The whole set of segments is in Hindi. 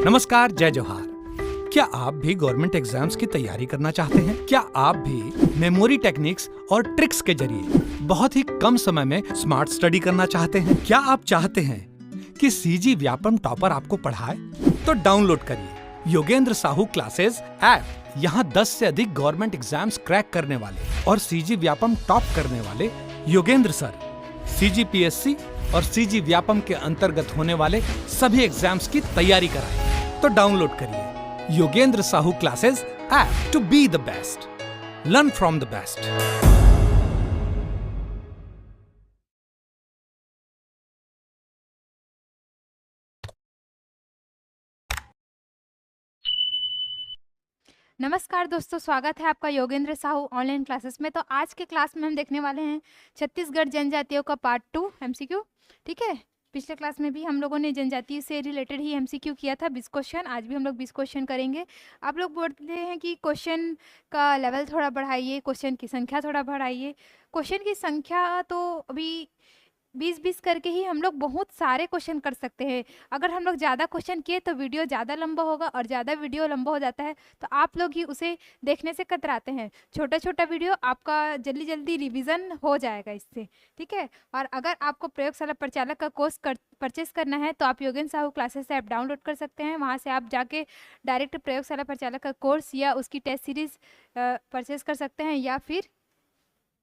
नमस्कार, जय जोहार। क्या आप भी गवर्नमेंट एग्जाम्स की तैयारी करना चाहते हैं? क्या आप भी मेमोरी टेक्निक्स और ट्रिक्स के जरिए बहुत ही कम समय में स्मार्ट स्टडी करना चाहते हैं? क्या आप चाहते हैं कि सीजी व्यापम टॉपर आपको पढ़ाए? तो डाउनलोड करिए योगेंद्र साहू क्लासेस ऐप। यहाँ 10 से अधिक गवर्नमेंट एग्जाम्स क्रैक करने वाले और सीजी व्यापम टॉप करने वाले योगेंद्र सर सीजीपीएससी और सीजी व्यापम के अंतर्गत होने वाले सभी एग्जाम्स की तैयारी कराएं। तो डाउनलोड करिए Yogendra Sahu classes app to be the best, learn from the best. नमस्कार दोस्तों, स्वागत है आपका योगेंद्र साहू ऑनलाइन क्लासेस में। तो आज के क्लास में हम देखने वाले हैं छत्तीसगढ़ जनजातियों का पार्ट 2 एमसीक्यू। ठीक है, पिछले क्लास में भी हम लोगों ने जनजाति से रिलेटेड ही एमसीक्यू किया था, 20 क्वेश्चन। आज भी हम लोग 20 क्वेश्चन करेंगे। आप लोग बोलते हैं कि क्वेश्चन का लेवल थोड़ा बढ़ाइए, क्वेश्चन की संख्या थोड़ा बढ़ाइए। क्वेश्चन की संख्या तो अभी 20-20 करके ही हम लोग बहुत सारे क्वेश्चन कर सकते हैं। अगर हम लोग ज़्यादा क्वेश्चन किए तो वीडियो ज़्यादा लंबा होगा, और ज़्यादा वीडियो लंबा हो जाता है तो आप लोग ही उसे देखने से कतराते हैं। छोटा छोटा वीडियो आपका जल्दी जल्दी रिवीजन हो जाएगा इससे। ठीक है, और अगर आपको प्रयोगशाला परिचालक का कोर्स परचेस करना है तो आप Yogendra Sahu classes app download कर सकते हैं। वहाँ से आप जाके डायरेक्ट प्रयोगशाला परिचालक का कोर्स या उसकी टेस्ट सीरीज परचेस कर सकते हैं, या फिर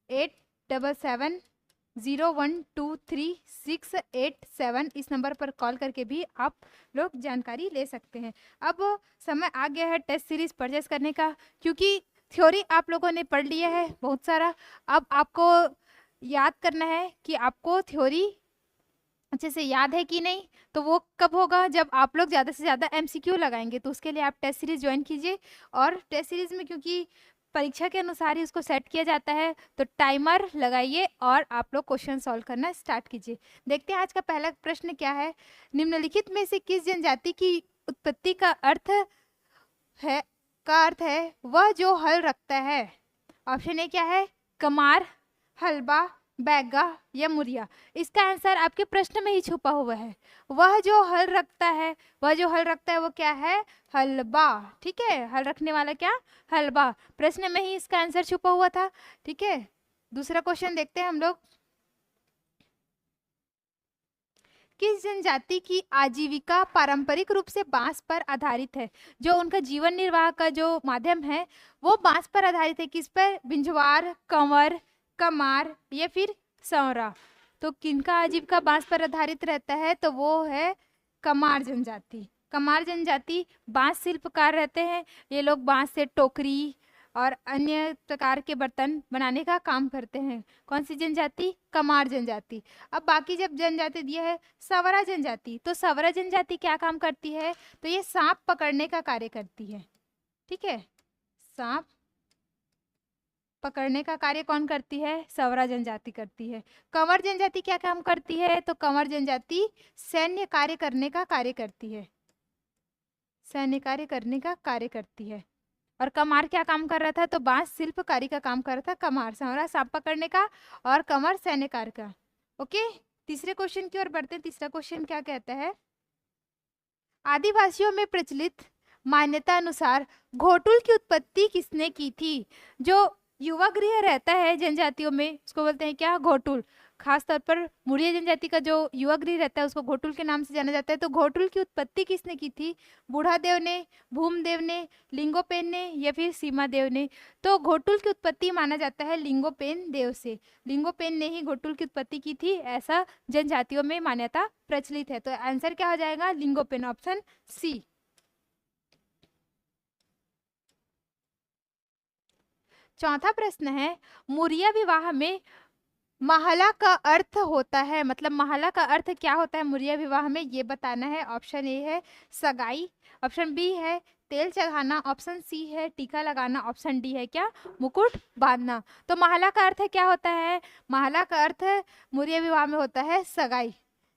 8770123687 इस नंबर पर कॉल करके भी आप लोग जानकारी ले सकते हैं। अब समय आ गया है टेस्ट सीरीज परचेस करने का, क्योंकि थ्योरी आप लोगों ने पढ़ लिया है बहुत सारा। अब आपको याद करना है कि आपको थ्योरी अच्छे से याद है कि नहीं। तो वो कब होगा? जब आप लोग ज़्यादा से ज़्यादा एमसीक्यू लगाएंगे। तो उसके लिए आप टेस्ट सीरीज ज्वाइन कीजिए। और टेस्ट सीरीज में क्योंकि परीक्षा के अनुसार ही उसको सेट किया जाता है, तो टाइमर लगाइए और आप लोग क्वेश्चन सॉल्व करना स्टार्ट कीजिए। देखते हैं आज का पहला प्रश्न क्या है। निम्नलिखित में से किस जनजाति की उत्पत्ति का अर्थ है वह जो हल रखता है? ऑप्शन ए क्या है? कमार, हलबा, बैगा या मुरिया। इसका आंसर आपके प्रश्न में ही छुपा हुआ है। वह जो हल रखता है, वह जो हल रखता है वो क्या है? हलबा। ठीक है, हल रखने वाला क्या? हलबा। प्रश्न में ही इसका आंसर छुपा हुआ था। ठीक है, दूसरा क्वेश्चन देखते हैं हम लोग। किस जनजाति की आजीविका पारंपरिक रूप से बांस पर आधारित है? जो उनका जीवन निर्वाह का जो माध्यम है वो बांस पर आधारित है। किस पर? बिंजवार, कंवर, कमार या फिर सौरा। तो किनका आजीविका बांस पर आधारित रहता है? तो वो है कमार जनजाति। कमार जनजाति बांस शिल्पकार रहते हैं। ये लोग बांस से टोकरी और अन्य प्रकार के बर्तन बनाने का काम करते हैं। कौन सी जनजाति? कमार जनजाति। अब बाकी जब जनजाति दिया है सवरा जनजाति, तो सवरा जनजाति क्या काम करती है? तो ये सांप पकड़ने का कार्य करती है। ठीक है, सांप पकड़ने का कार्य कौन करती है? सवरा जनजाति करती है। कंवर जनजाति क्या काम करती है? तो कंवर जनजाति सैन्य कार्य करने का कार्य करती है। सैन्य कार्य करने का कार्य करती है। और कमार क्या काम कर रहा था? तो बांस शिल्पकारी का काम कर रहा था कमार। सवरा सांप पकड़ने का और कंवर सैन्य कार्य का। ओके, तीसरे क्वेश्चन की ओर बढ़ते हैं। तीसरा क्वेश्चन क्या कहता है? आदिवासियों में प्रचलित मान्यता अनुसार घोटुल की उत्पत्ति किसने की थी? जो युवा गृह रहता है जनजातियों में उसको बोलते हैं क्या? घोटुल। खास तौर पर मुरिया जनजाति का जो युवा गृह रहता है उसको घोटुल के नाम से जाना जाता है। तो घोटुल की उत्पत्ति किसने की थी? बूढ़ादेव ने, भूमदेव ने, लिंगोपेन ने या फिर सीमादेव ने? तो घोटुल की उत्पत्ति माना जाता है लिंगोपेन देव से। लिंगोपेन ने ही घोटुल की उत्पत्ति की थी, ऐसा जनजातियों में मान्यता प्रचलित है। तो आंसर क्या हो जाएगा? Lingopen, option C. चौथा प्रश्न है, मुरिया विवाह में महला का अर्थ होता है, मतलब महला का अर्थ क्या होता है मुरिया विवाह में, ये बताना है। ऑप्शन ए है सगाई, ऑप्शन बी है तेल चढ़ाना, ऑप्शन सी है टीका लगाना, ऑप्शन डी है क्या? मुकुट बांधना। तो महला का अर्थ क्या होता है? महला का अर्थ मुरिया विवाह में होता है सगाई।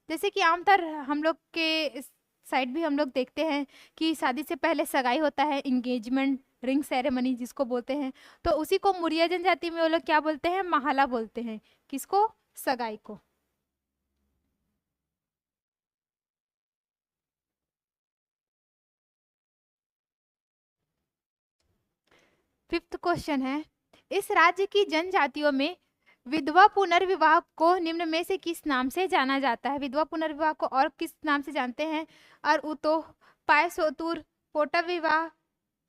जैसे कि आमतौर हम लोग के साइड भी हम लोग देखते हैं कि शादी से पहले सगाई होता है, इंगेजमेंट रिंग सेरेमनी जिसको बोलते हैं। तो उसी को मुरिया जनजाति में वो लोग क्या बोलते हैं? महला बोलते हैं। किसको? सगाई को। क्वेश्चन है, इस राज्य की जनजातियों में विधवा पुनर्विवाह को निम्न में से किस नाम से जाना जाता है? विधवा पुनर्विवाह को और किस नाम से जानते हैं? और उतो, पायसोतुर, पोटा विवाह,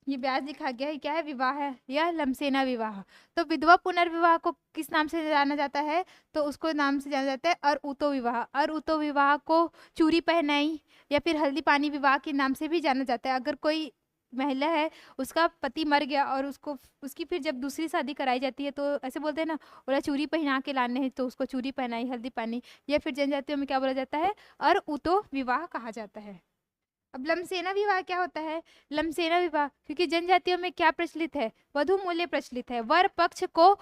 ये ब्याज दिखा गया है, क्या है? विवाह है, यह लमसेना विवाह। तो विधवा पुनर्विवाह को किस नाम से जाना जाता है? तो उसको नाम से जाना जाता है और उतो विवाह। और उतो विवाह को चूरी पहनाई या फिर हल्दी पानी विवाह के नाम से भी जाना जाता है। अगर कोई महिला है, उसका पति मर गया और उसकी फिर जब दूसरी शादी कराई जाती है तो ऐसे बोलते हैं ना, बोला चूरी पहना के लाने हैं, तो उसको चूरी पहनाई, हल्दी पानी, या फिर जनजातियों में क्या बोला जाता है? और उतो विवाह कहा जाता है। अब लमसेना विवाह क्या होता है? लमसेना विवाह, क्योंकि जनजातियों में क्या प्रचलित है? वधु मूल्य प्रचलित है। वर पक्ष को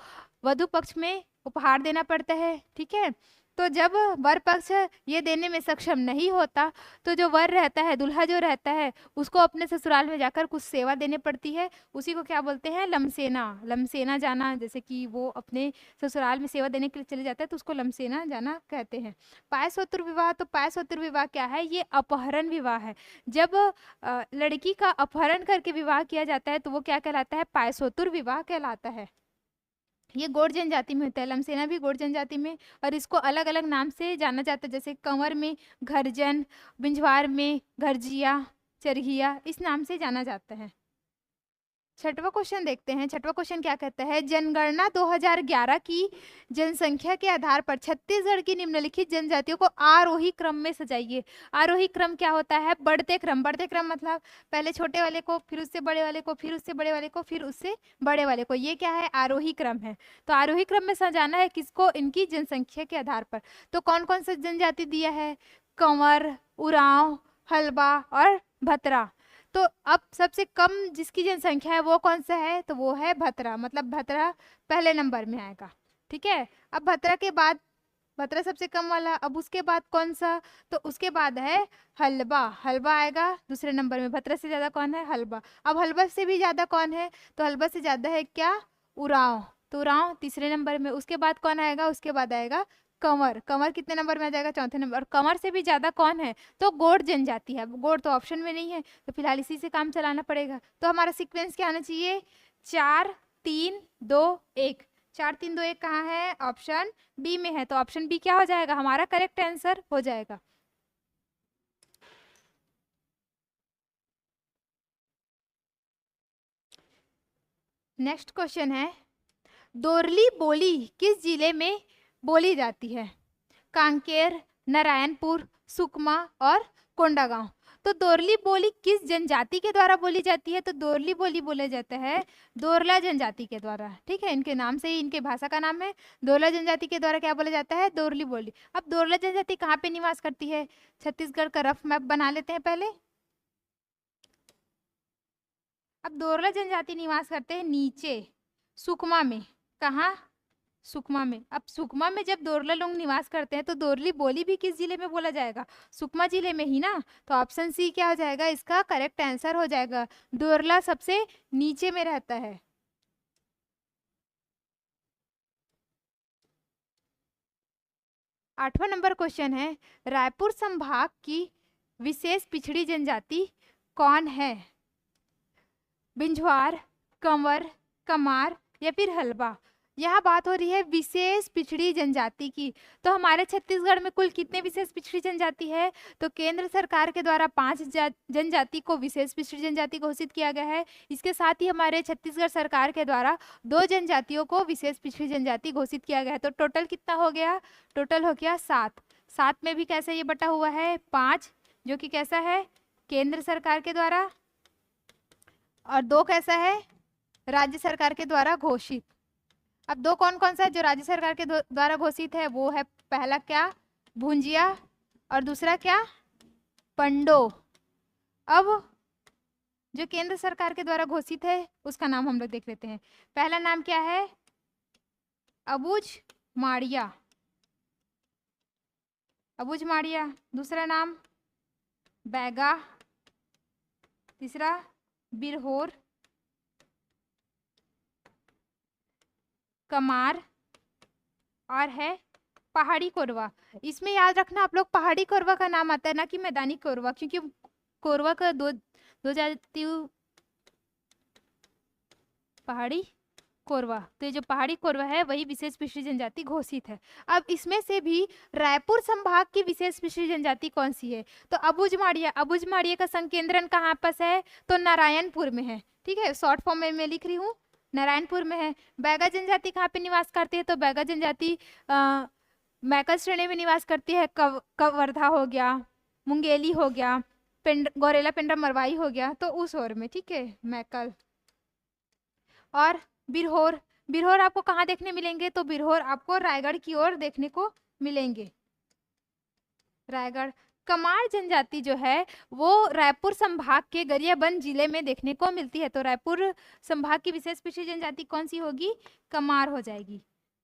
वधु पक्ष में उपहार देना पड़ता है, ठीक है। तो जब वर पक्ष ये देने में सक्षम नहीं होता तो जो वर रहता है, दुल्हा जो रहता है, उसको अपने ससुराल में जाकर कुछ सेवा देने पड़ती है। उसी को क्या बोलते हैं? लमसेना। लमसेना जाना, जैसे कि वो अपने ससुराल में सेवा देने के लिए चले जाता है तो उसको लमसेना जाना कहते हैं। पायसोत्तर विवाह, तो पायसोत्तर विवाह क्या है? ये अपहरण विवाह है। जब लड़की का अपहरण करके विवाह किया जाता है तो वो क्या कहलाता है? पायसोत्तर विवाह कहलाता है। ये गोंड जनजाति में होता है, लमसेना भी गोंड जनजाति में, और इसको अलग अलग नाम से जाना जाता है, जैसे कंवर में घरजन, बिंझवार में घरजिया, चरघिया, इस नाम से जाना जाता है। छठवां क्वेश्चन देखते हैं। छठवां क्वेश्चन क्या कहता है? जनगणना 2011 की जनसंख्या के आधार पर छत्तीसगढ़ की निम्नलिखित जनजातियों को आरोही क्रम में सजाइए। आरोही क्रम क्या होता है? बढ़ते क्रम। बढ़ते क्रम मतलब पहले छोटे वाले को, फिर उससे बड़े वाले को, फिर उससे बड़े वाले को, फिर उससे बड़े वाले को, ये क्या है? आरोही क्रम है। तो आरोही क्रम में सजाना है किसको? इनकी जनसंख्या के आधार पर। तो कौन कौन सा जनजाति दिया है? कंवर, उरांव, हलबा और भतरा। तो अब सबसे कम जिसकी जनसंख्या है वो कौन सा है? तो वो है भतरा, मतलब भतरा पहले नंबर में आएगा, ठीक है। अब भतरा के बाद, भतरा सबसे कम वाला, अब उसके बाद कौन सा? तो उसके बाद है हलबा। हलबा आएगा दूसरे नंबर में। भतरा से ज्यादा कौन है? हलबा। अब हलबा से भी ज्यादा कौन है? तो हलबा से ज्यादा है क्या? उरांव। तो उरांव तीसरे नंबर में। उसके बाद कौन आएगा? उसके बाद आएगा कंवर। कंवर कितने नंबर में आ जाएगा? चौथे नंबर। और कंवर से भी ज्यादा कौन है? तो गोंड जनजाति है। गोंड तो ऑप्शन में नहीं है, तो फिलहाल इसी से काम चलाना पड़ेगा। तो हमारा सीक्वेंस क्या आना चाहिए? 4 3 2 1। 4 3 2 1 कहाँ है? ऑप्शन बी में है। तो ऑप्शन बी क्या हो जाएगा? हमारा करेक्ट आंसर हो जाएगा। नेक्स्ट क्वेश्चन है, दोरली बोली किस जिले में बोली जाती है? कांकेर, नारायणपुर, सुकमा और कोंडागांव। तो दोरली बोली किस जनजाति के द्वारा बोली जाती है? तो दोरली बोली बोले जाता है दोरला जनजाति के द्वारा, ठीक है। इनके नाम से ही इनके भाषा का नाम है। दोरला जनजाति के द्वारा क्या बोला जाता है? दोरली बोली। अब दोरला जनजाति कहाँ पे निवास करती है? छत्तीसगढ़ का रफ मैप बना लेते हैं पहले। अब दोरला जनजाति निवास करते हैं नीचे सुकमा में। कहाँ? सुकमा में। अब सुकमा में जब दोरला लोग निवास करते हैं तो दोरली बोली भी किस जिले में बोला जाएगा? सुकमा जिले में ही ना। तो ऑप्शन सी क्या हो जाएगा? इसका करेक्ट आंसर हो जाएगा। दोरला सबसे नीचे में रहता है। आठवां नंबर क्वेश्चन है, रायपुर संभाग की विशेष पिछड़ी जनजाति कौन है? बिंझवार, कंवर, कमार या फिर हलबा। यहाँ बात हो रही है विशेष पिछड़ी जनजाति की। तो हमारे छत्तीसगढ़ में कुल कितने विशेष पिछड़ी जनजाति है? तो केंद्र सरकार के द्वारा 5 जनजाति को विशेष पिछड़ी जनजाति घोषित किया गया है। इसके साथ ही हमारे छत्तीसगढ़ सरकार के द्वारा 2 जनजातियों को विशेष पिछड़ी जनजाति घोषित किया गया है। तो टोटल कितना हो गया? टोटल हो गया 7। 7 में भी कैसे ये बटा हुआ है? 5, जो कि कैसा है? केंद्र सरकार के द्वारा, और 2 कैसा है? राज्य सरकार के द्वारा घोषित। अब 2 कौन कौन सा है जो राज्य सरकार के द्वारा घोषित है? वो है पहला क्या? भुंजिया, और दूसरा क्या? पंडो। अब जो केंद्र सरकार के द्वारा घोषित है उसका नाम हम लोग देख लेते हैं। पहला नाम क्या है? अबुझ माड़िया। अबुझ माड़िया। दूसरा नाम बैगा। तीसरा बिरहोर, कमार, और है पहाड़ी कोरवा। इसमें याद रखना आप लोग, पहाड़ी कोरवा का नाम आता है ना कि मैदानी कोरवा, क्योंकि कोरवा का दो जाति, पहाड़ी कोरवा, तो ये जो पहाड़ी कोरवा है वही विशेष पिछड़ी जनजाति घोषित है। अब इसमें से भी रायपुर संभाग की विशेष पिछड़ी जनजाति कौन सी है? तो अबुझमाड़िया। अबुझमाड़िया का संकेंद्रण कहाँ पास है? तो नारायणपुर में है। ठीक है, शॉर्ट फॉर्म में मैं लिख रही हूँ, नारायणपुर में है। बैगा जनजाति कहाँ पे निवास करती है? तो बैगा जनजाति मैकल श्रेणी में निवास करती है। कवर्धा हो गया, मुंगेली हो गया, गौरेला पेंड्रा मरवाई हो गया, तो उस ओर में। ठीक है, मैकल। और बिरहोर, बिरहोर आपको कहाँ देखने मिलेंगे? तो बिरहोर आपको रायगढ़ की ओर देखने को मिलेंगे, रायगढ़। कमार जनजाति जो है वो रायपुर संभाग के गरियाबंद जिले में देखने को मिलती है। तो रायपुर संभाग की विशेष पिछड़ी जनजाति कौन सी होगी? कमार हो जाएगी।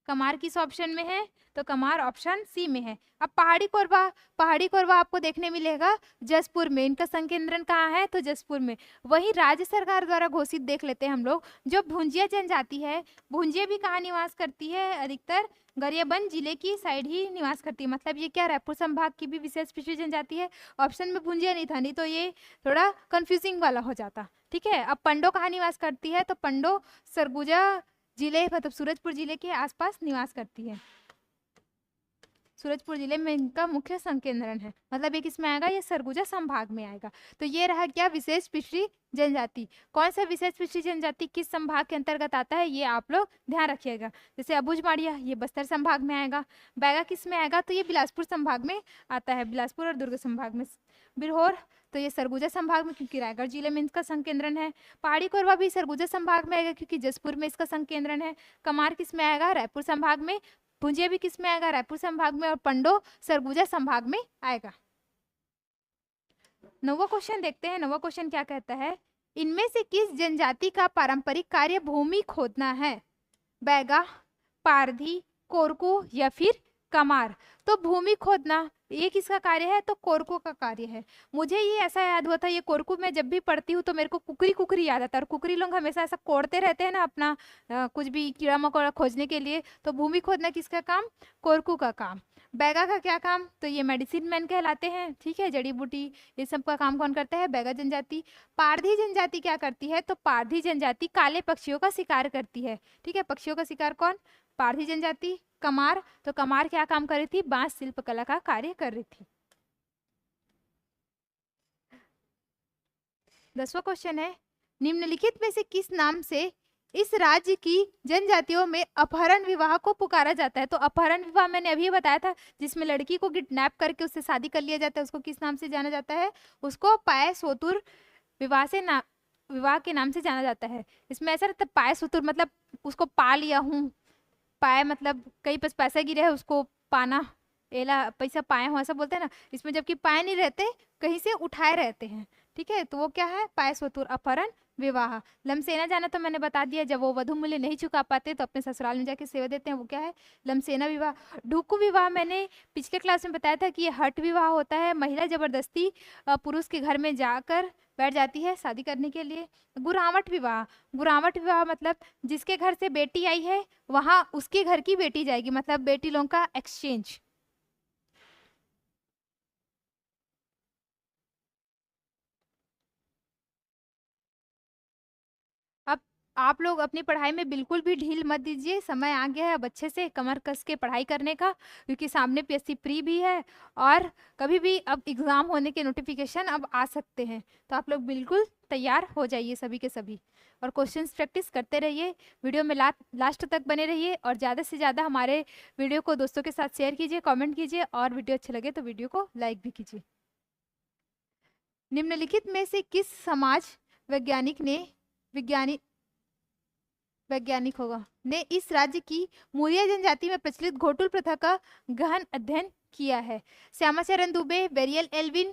कमार किस ऑप्शन में है? तो कमार ऑप्शन सी में है। अब पहाड़ी कोरवा, पहाड़ी कोरवा आपको देखने मिलेगा जसपुर में। इनका संकेंद्रण कहाँ है? तो जसपुर में। वही राज्य सरकार द्वारा घोषित देख लेते हैं हम लोग, जो भुंजिया जनजाति है, भुंजिया भी कहाँ निवास करती है? अधिकतर गरियाबंद जिले की साइड ही निवास करती है। मतलब ये क्या रायपुर संभाग की भी विशेष पिछड़ी जनजाति है? ऑप्शन में भुंजिया नहीं था, नहीं तो ये थोड़ा कंफ्यूजिंग वाला हो जाता। ठीक है, अब पंडो कहाँ निवास करती है? तो पंडो सरगुजा जिले, मतलब सूरजपुर जिले के आसपास निवास करती है। सूरजपुर जिले में इनका मुख्य संकेंद्रण है। मतलब ये किस में आएगा? ये सरगुजा संभाग में आएगा। तो ये रहा क्या? विशेष पिछड़ी जनजाति। कौन सा विशेष पिछड़ी जनजाति किस संभाग के अंतर्गत आता है, ये आप लोग ध्यान रखिएगा। जैसे अबुझमाड़िया, ये बस्तर संभाग में आएगा। बैगा किस में आएगा? तो ये बिलासपुर संभाग में आता है, बिलासपुर और दुर्ग संभाग में। बिरहोर, तो ये सरगुजा संभाग में, क्योंकि रायगढ़ जिले में इसका संकेंद्रण है। पहाड़ी कोरवा भी सरगुजा संभाग में आएगा, क्योंकि जसपुर में इसका संकेंद्रण है। कमार किस में आएगा? रायपुर संभाग में। भुंजिया भी किस में आएगा? रायपुर संभाग में। और पंडो सरगुजा संभाग में आएगा। नौवां क्वेश्चन देखते हैं। नौवां क्वेश्चन क्या कहता है? इनमें से किस जनजाति का पारंपरिक कार्य भूमि खोदना है? बैगा, पारधी, कोरकू या फिर कमार? तो भूमि खोदना ये किसका कार्य है? तो कोरकू का कार्य है। मुझे ये ऐसा याद हुआ था, ये कोरकू मैं जब भी पढ़ती हूँ तो मेरे को कुकरी कुकरी याद आता है। और कुकरी लोग हमेशा ऐसा कोड़ते रहते हैं ना अपना कुछ भी कीड़ा मकोड़ा खोजने के लिए। तो भूमि खोदना किसका काम? कोरकू का काम। बैगा का क्या काम? तो ये मेडिसिन मैन कहलाते हैं। ठीक है, जड़ी बूटी ये सब का काम कौन करता है? बैगा जनजाति। पारधी जनजाति क्या करती है? तो पारधी जनजाति काले पक्षियों का शिकार करती है। ठीक है, पक्षियों का शिकार कौन? पारधी जनजाति। कमार, तो कमार क्या काम कर रही थी? बांस शिल्प कला का कार्य कर रही थी। 10वां क्वेश्चन है, निम्नलिखित में से किस नाम से इस राज्य की जनजातियों में अपहरण विवाह को पुकारा जाता है? तो अपहरण विवाह मैंने अभी बताया था, जिसमें लड़की को किडनैप करके उससे शादी कर लिया जाता है, उसको किस नाम से जाना जाता है? उसको पाय सोतुर विवाह से विवाह के नाम से जाना जाता है। इसमें ऐसा रहता है पाय सोतुर मतलब उसको पा लिया हूँ, पाए मतलब कहीं पास पैसा गिरे है उसको पाना, एला पैसा पाए हो ऐसा बोलते हैं ना। इसमें जबकि पाए नहीं रहते, कहीं से उठाए रहते हैं। ठीक है, तो वो क्या है? पाए सोतुर अपहरण विवाह। लमसेना जाना तो मैंने बता दिया, जब वो वधु मूल्य नहीं चुका पाते तो अपने ससुराल में जाके सेवा देते हैं, वो क्या है? लमसेना विवाह। ढुकू विवाह मैंने पिछले क्लास में बताया था कि ये हट विवाह होता है। महिला जबरदस्ती पुरुष के घर में जाकर बैठ जाती है शादी करने के लिए। गुरावट विवाह, गुरावट विवाह मतलब जिसके घर से बेटी आई है वहां उसके घर की बेटी जाएगी, मतलब बेटी लोगों का एक्सचेंज। अब आप लोग अपनी पढ़ाई में बिल्कुल भी ढील मत दीजिए, समय आ गया है अब अच्छे से कमर कस के पढ़ाई करने का, क्योंकि सामने पीएससी प्री भी है और कभी भी अब एग्जाम होने के नोटिफिकेशन अब आ सकते हैं। तो आप लोग बिल्कुल तैयार हो जाइए सभी के सभी, और क्वेश्चंस प्रैक्टिस करते रहिए। वीडियो में लास्ट तक बने रहिए, और ज़्यादा से ज़्यादा हमारे वीडियो को दोस्तों के साथ शेयर कीजिए, कमेंट कीजिए, और वीडियो अच्छे लगे तो वीडियो को लाइक भी कीजिए। निम्नलिखित में से किस समाज वैज्ञानिक होगा ने इस राज्य की मूरिया जनजाति में प्रचलित घोटुल प्रथा का गहन अध्ययन किया है? Shyamacharan Dube, Verrier Elwin,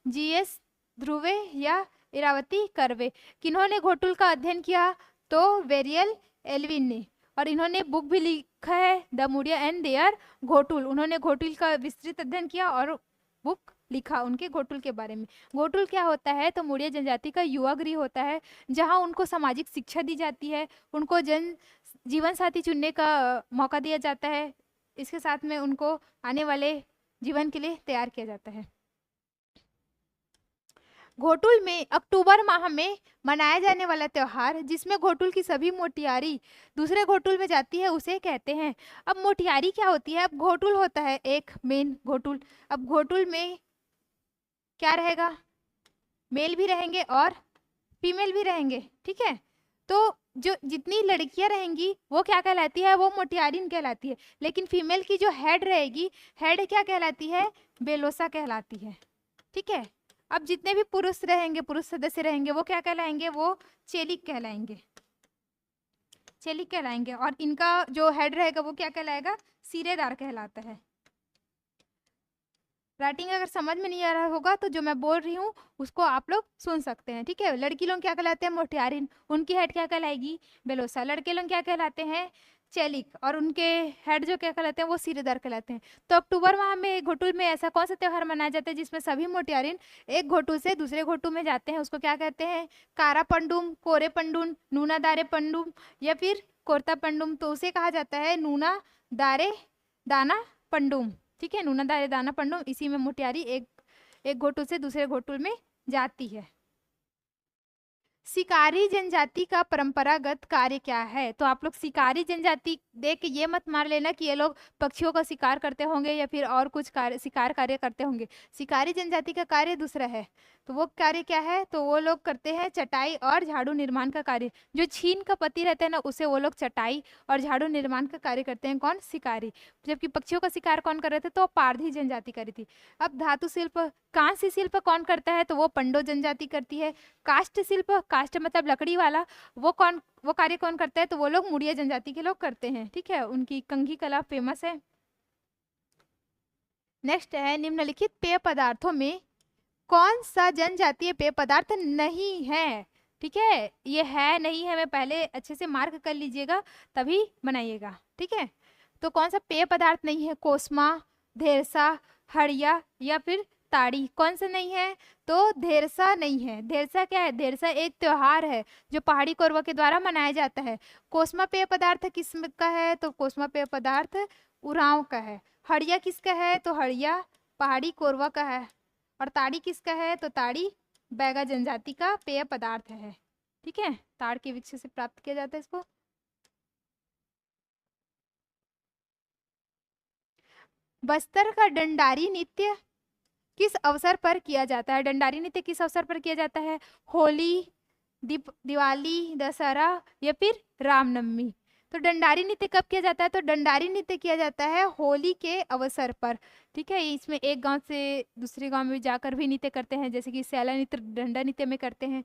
GS Ghurye या इरावती करवे? किन्होंने घोटुल का अध्ययन किया? तो वेरियल एल्विन ने। और इन्होंने बुक भी लिखा है, the Muria and their Ghotul. उन्होंने घोटुल का विस्तृत अध्ययन किया और बुक लिखा उनके घोटुल के बारे में। घोटुल क्या होता है? तो मुड़िया जनजाति का युवा गृह होता है, जहां उनको सामाजिक शिक्षा दी जाती है, उनको जीवन साथी चुनने का मौका दिया जाता है, इसके साथ में उनको आने वाले जीवन के लिए तैयार किया जाता है। घोटुल में अक्टूबर माह में मनाया जाने वाला त्योहार जिसमें घोटुल की सभी मोटियारी दूसरे घोटुल में जाती है उसे कहते हैं। अब मोटियारी क्या होती है? अब घोटुल होता है एक मेन घोटुल। अब घोटुल में क्या रहेगा? मेल भी रहेंगे और फीमेल भी रहेंगे, ठीक है। तो जो जितनी लड़कियां रहेंगी वो क्या कहलाती है? वो मोटियारिन कहलाती है। लेकिन फीमेल की जो हेड रहेगी, हेड क्या कहलाती है? बेलोसा कहलाती है, ठीक है। अब जितने भी पुरुष रहेंगे, पुरुष सदस्य रहेंगे, वो क्या कहलाएंगे? वो चेलिक कहलाएंगे, चेलिक कहलाएंगे। और इनका जो हेड रहेगा वो क्या कहलाएगा? सिरेदार कहलाता है। राइटिंग अगर समझ में नहीं आ रहा होगा तो जो मैं बोल रही हूँ उसको आप लोग सुन सकते हैं, ठीक है। लड़की लोग क्या कहलाते हैं? मोटियारिन, उनकी हेड क्या कहलाएगी? बेलोसा। लड़के लोग क्या कहलाते हैं? चेलिक, और उनके हेड जो क्या कहलाते हैं? वो सिरेदार कहलाते हैं। तो अक्टूबर माह में घोटुल में ऐसा कौन सा त्योहार मनाया जाता है जिसमें सभी मोटियारिन एक घोटुल से दूसरे घोटुल में जाते हैं? उसको क्या कहते हैं? कारा पंडुम, कोरे पंडुम, नूना दारे पंडुम या फिर कोरता पंडुम। तो उसे कहा जाता है नूना दारे दाना पंडुम, ठीक है। नूना दारे दाना पंडुम, इसी में मोटियारी एक घोटुल से दूसरे घोटुल में जाती है। शिकारी जनजाति का परंपरागत कार्य क्या है? तो आप लोग शिकारी जनजाति देख के ये मत मार लेना कि ये लोग पक्षियों का शिकार करते होंगे या फिर और कुछ शिकार कार्य करते होंगे। शिकारी जनजाति का कार्य दूसरा है। तो वो कार्य क्या है? तो वो लोग करते हैं चटाई और झाड़ू निर्माण का कार्य। जो छीन का पति रहता है ना, उसे वो लोग चटाई और झाड़ू निर्माण का कार्य करते हैं। कौन? शिकारी। जबकि पक्षियों का शिकार कौन कर रहे थे? तो पारधी जनजाति करी थी। अब धातु शिल्प, कांस्य शिल्प कौन करता है? तो वो पंडो जनजाति करती है। काष्ठ शिल्प, काष्ठ मतलब लकड़ी वाला, वो कार्य कौन करता है? तो वो लोग मुड़िया जनजाति के लोग करते हैं, ठीक है। उनकी कंघी कला फेमस है। नेक्स्ट है, निम्नलिखित पेय पदार्थों में कौन सा जनजातीय पेय पदार्थ नहीं है? ठीक है, ये है नहीं है मैं पहले अच्छे से मार्क कर लीजिएगा तभी बनाइएगा, ठीक है। तो कौन सा पेय पदार्थ नहीं है? कोस्मा, धेरसा, हड़िया या फिर ताड़ी। कौन सा नहीं है? तो धेरसा नहीं है। धेरसा क्या है? धेरसा एक त्योहार है जो पहाड़ी कोरवा के द्वारा मनाया जाता है। कोस्मा पेय पदार्थ किस का है? तो कोस्मा पेय पदार्थ उरांव का है। हड़िया किसका है? तो हड़िया पहाड़ी कोरवा का है। और ताड़ी किसका है? तो ताड़ी बैगा जनजाति का पेय पदार्थ है, ठीक है। ताड़ के वृक्ष से प्राप्त किया जाता है इसको। बस्तर का डंडारी नृत्य किस अवसर पर किया जाता है? डंडारी नृत्य किस अवसर पर किया जाता है? होली, दिवाली, दशहरा या फिर रामनवमी। तो डंडारी नृत्य कब किया जाता है? तो डंडारी नृत्य किया जाता है होली के अवसर पर, ठीक है। इसमें एक गांव से दूसरे गांव में जाकर भी नृत्य करते हैं, जैसे कि सैला नृत्य डंडा नृत्य में करते हैं।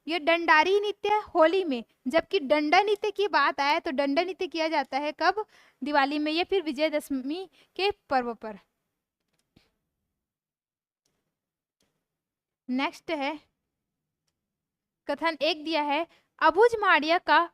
ये डंडारी नृत्य होली में, जबकि डंडा नृत्य की बात आए तो डंडा नृत्य किया जाता है कब? दिवाली में या फिर विजयदशमी के पर्व पर। नेक्स्ट है, कथन एक दिया है, अबुझ माड़िया का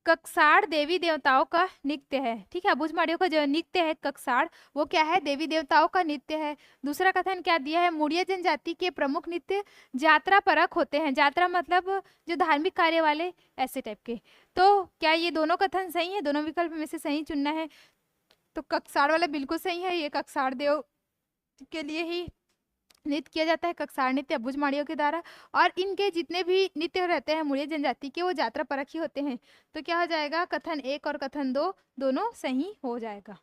कक्साड़ देवी देवताओं का नृत्य है, ठीक है। अबुझ माड़ियों का जो नृत्य है कक्साड़, वो क्या है? देवी देवताओं का नृत्य है। दूसरा कथन क्या दिया है? मुड़िया जनजाति के प्रमुख नृत्य यात्रा परक होते हैं। यात्रा मतलब जो धार्मिक कार्य वाले, ऐसे टाइप के। तो क्या ये दोनों कथन सही है? दोनों विकल्प में से सही चुनना है। तो कक्साड़ वाला बिल्कुल सही है, ये कक्साड़ देव के लिए ही नृत्य किया जाता है, कक्साड़ नृत्य अबुझ माड़ियों के द्वारा। और इनके जितने भी नृत्य रहते हैं मुड़िया जनजाति के, वो यात्रा परक ही होते हैं। तो क्या हो जाएगा? कथन 1 और कथन 2 दोनों सही हो जाएगा।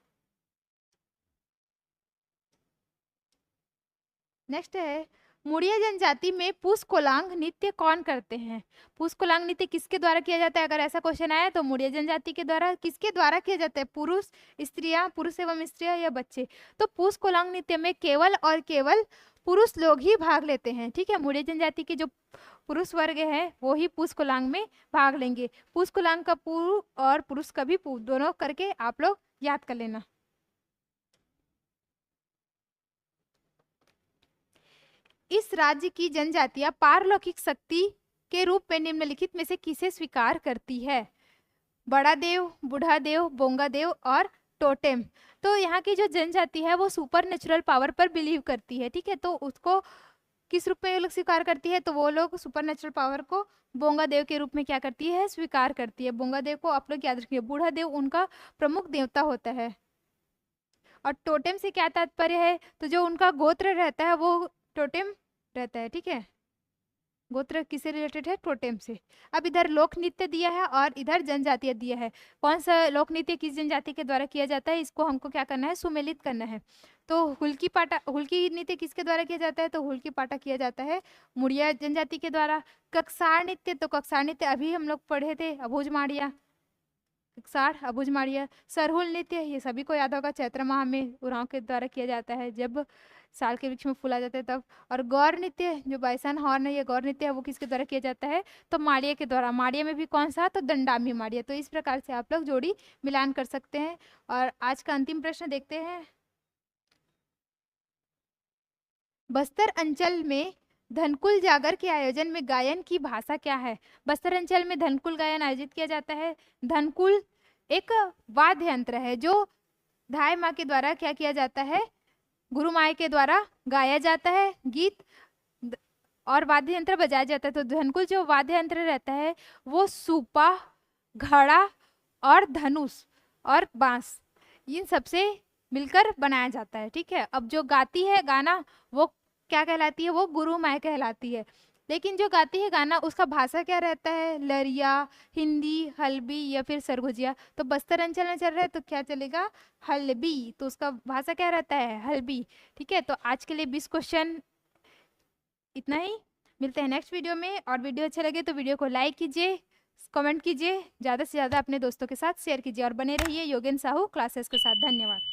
नेक्स्ट है, मुड़िया जनजाति में पुष कोलांग नृत्य कौन करते हैं? पुष कोलांग नृत्य किसके द्वारा किया जाता है? अगर ऐसा क्वेश्चन आया तो मुड़िया जनजाति के द्वारा। किसके द्वारा किया जाता है? पुरुष, स्त्रियां, पुरुष एवं स्त्रियां या बच्चे। तो पुष कोलांग नृत्य में केवल और केवल पुरुष लोग ही भाग लेते हैं, ठीक है। मुड़िया जनजाति के जो पुरुष वर्ग है वो ही पुष कोलांग में भाग लेंगे। पुष कोलांग का पुरु और पुरुष का भी पु दोनों करके आप लोग याद कर लेना। इस राज्य की जनजातियां पारलौकिक शक्ति के रूप में निम्नलिखित में से किसे स्वीकार करती है? बड़ा देव, बूढ़ा देव, बोंगा देव और टोटेम। तो यहाँ की जो जनजाति है वो सुपर नेचुरल पावर पर बिलीव करती है, ठीक है। तो उसको किस रूप में लोग स्वीकार करती है? तो वो लोग सुपर नेचुरल पावर को बोंगा देव के रूप में क्या करती है? स्वीकार करती है। बोंगा देव को आप लोग याद रखिए, बूढ़ा देव उनका प्रमुख देवता होता है। और टोटेम से क्या तात्पर्य है? तो जो उनका गोत्र रहता है वो टोटेम रहता है, ठीक है। गोत्र किससे रिलेटेड है? टोटेम से। अब इधर लोक नृत्य दिया है और इधर जनजातीय दिया है। कौन सा लोक नृत्य किस जनजाति के द्वारा किया जाता है, इसको हमको क्या करना है? सुमेलित करना है। तो हुल्की पाटा, हुल्की नृत्य किसके द्वारा किया जाता है? तो हुल्की पाटा किया जाता है मुड़िया जनजाति के द्वारा। कक्सार नृत्य, तो कक्सार नृत्य अभी हम लोग पढ़े थे, अबुझ माड़िया, कक्सार अबुझ माड़िया। सरहुल नृत्य, ये सभी को याद होगा, चैत्र माह में उरांव के द्वारा किया जाता है, जब साल के वृक्ष में फूल आ जाते हैं तब। और गौर नृत्य, जो बाइसन हॉर्न है, ये गौर नृत्य है, वो किसके द्वारा किया जाता है? तो माड़िया के द्वारा। माड़िया में भी कौन सा? तो दंडामी माड़िया। तो इस प्रकार से आप लोग जोड़ी मिलान कर सकते हैं। और आज का अंतिम प्रश्न देखते हैं। बस्तर अंचल में धनकुल जागर के आयोजन में गायन की भाषा क्या है? बस्तर अंचल में धनकुल गायन आयोजित किया जाता है। धनकुल एक वाद्य यंत्र है जो धाय माँ के द्वारा क्या किया जाता है? गुरु माई के द्वारा गाया जाता है गीत और वाद्य यंत्र बजाया जाता है। तो धनकुल जो वाद्य यंत्र रहता है वो सूपा, घड़ा और धनुष और बांस, इन सबसे मिलकर बनाया जाता है। ठीक है। अब जो गाती है गाना वो क्या कहलाती है? वो गुरु माई कहलाती है। लेकिन जो गाती है गाना उसका भाषा क्या रहता है? लरिया, हिंदी, हल्बी या फिर सरगुजिया। तो बस्तर अंचल में चल रहा है तो क्या चलेगा? हल्बी। तो उसका भाषा क्या रहता है? हल्बी। ठीक है। तो आज के लिए 20 क्वेश्चन इतना ही। मिलते हैं नेक्स्ट वीडियो में। और वीडियो अच्छा लगे तो वीडियो को लाइक कीजिए, कमेंट कीजिए, ज़्यादा से ज़्यादा अपने दोस्तों के साथ शेयर कीजिए और बने रहिए योगेंद्र साहू क्लासेस के साथ। धन्यवाद।